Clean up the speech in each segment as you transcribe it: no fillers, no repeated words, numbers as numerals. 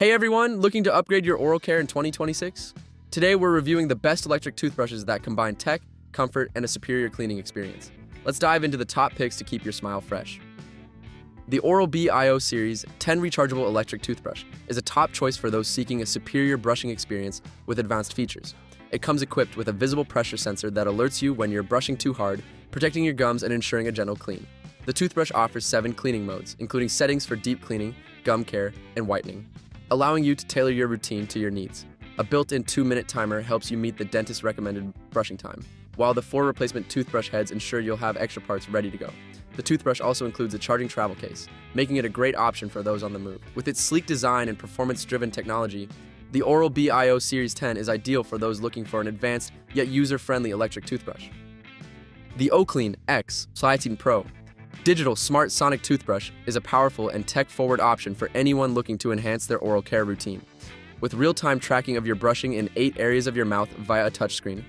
Hey everyone, looking to upgrade your oral care in 2026? Today we're reviewing the best electric toothbrushes that combine tech, comfort, and a superior cleaning experience. Let's dive into the top picks to keep your smile fresh. The Oral-B IO Series 10 Rechargeable Electric Toothbrush is a top choice for those seeking a superior brushing experience with advanced features. It comes equipped with a visible pressure sensor that alerts you when you're brushing too hard, protecting your gums and ensuring a gentle clean. The toothbrush offers 7 cleaning modes, including settings for deep cleaning, gum care, and whitening, allowing you to tailor your routine to your needs. A built-in 2-minute timer helps you meet the dentist's recommended brushing time, while the 4 replacement toothbrush heads ensure you'll have extra parts ready to go. The toothbrush also includes a charging travel case, making it a great option for those on the move. With its sleek design and performance-driven technology, the Oral-B IO Series 10 is ideal for those looking for an advanced yet user-friendly electric toothbrush. The Oclean X Platinum Pro Digital Smart Sonic Toothbrush is a powerful and tech-forward option for anyone looking to enhance their oral care routine. With real-time tracking of your brushing in 8 areas of your mouth via a touchscreen,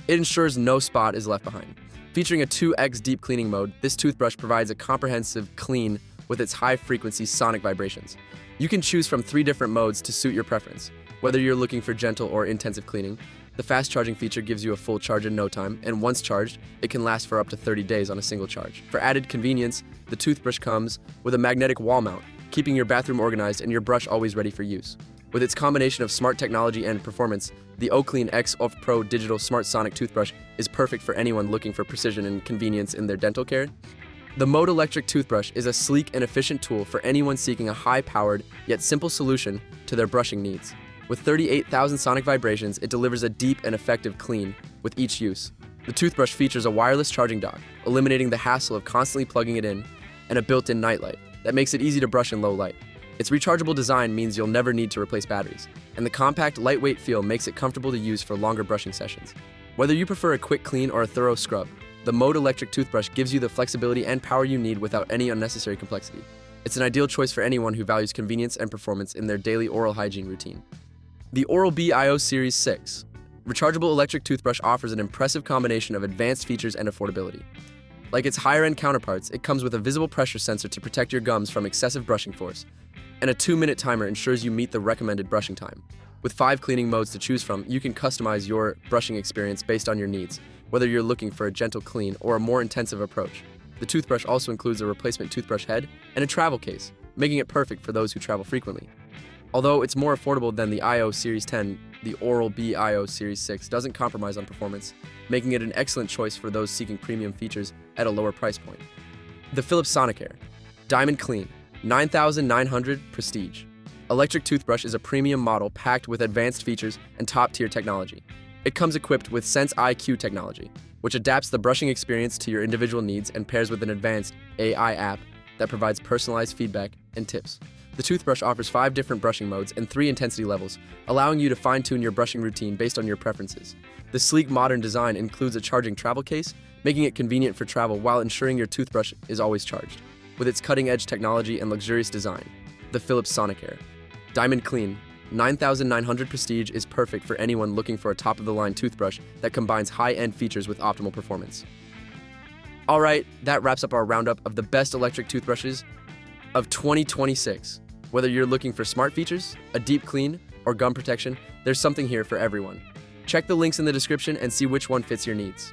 it ensures no spot is left behind. Featuring a 2x deep cleaning mode, this toothbrush provides a comprehensive clean with its high-frequency sonic vibrations. You can choose from 3 different modes to suit your preference. Whether you're looking for gentle or intensive cleaning, the fast charging feature gives you a full charge in no time, and once charged, it can last for up to 30 days on a single charge. For added convenience, the toothbrush comes with a magnetic wall mount, keeping your bathroom organized and your brush always ready for use. With its combination of smart technology and performance, the Oclean X Pro Digital Smart Sonic Toothbrush is perfect for anyone looking for precision and convenience in their dental care. The Mode Electric Toothbrush is a sleek and efficient tool for anyone seeking a high-powered yet simple solution to their brushing needs. With 38,000 sonic vibrations, it delivers a deep and effective clean with each use. The toothbrush features a wireless charging dock, eliminating the hassle of constantly plugging it in, and a built-in nightlight that makes it easy to brush in low light. Its rechargeable design means you'll never need to replace batteries, and the compact, lightweight feel makes it comfortable to use for longer brushing sessions. Whether you prefer a quick clean or a thorough scrub, the Mode Electric Toothbrush gives you the flexibility and power you need without any unnecessary complexity. It's an ideal choice for anyone who values convenience and performance in their daily oral hygiene routine. The Oral-B IO Series 6 Rechargeable Electric Toothbrush offers an impressive combination of advanced features and affordability. Like its higher-end counterparts, it comes with a visible pressure sensor to protect your gums from excessive brushing force, and a 2-minute timer ensures you meet the recommended brushing time. With 5 cleaning modes to choose from, you can customize your brushing experience based on your needs, whether you're looking for a gentle clean or a more intensive approach. The toothbrush also includes a replacement toothbrush head and a travel case, making it perfect for those who travel frequently. Although it's more affordable than the IO Series 10, the Oral-B IO Series 6 doesn't compromise on performance, making it an excellent choice for those seeking premium features at a lower price point. The Philips Sonicare Diamond Clean 9900 Prestige Electric Toothbrush is a premium model packed with advanced features and top-tier technology. It comes equipped with Sense IQ technology, which adapts the brushing experience to your individual needs and pairs with an advanced AI app that provides personalized feedback and tips. The toothbrush offers 5 different brushing modes and 3 intensity levels, allowing you to fine-tune your brushing routine based on your preferences. The sleek modern design includes a charging travel case, making it convenient for travel while ensuring your toothbrush is always charged. With its cutting-edge technology and luxurious design, the Philips Sonicare Diamond Clean 9900 Prestige is perfect for anyone looking for a top-of-the-line toothbrush that combines high-end features with optimal performance. Alright, that wraps up our roundup of the best electric toothbrushes of 2026. Whether you're looking for smart features, a deep clean, or gum protection, there's something here for everyone. Check the links in the description and see which one fits your needs.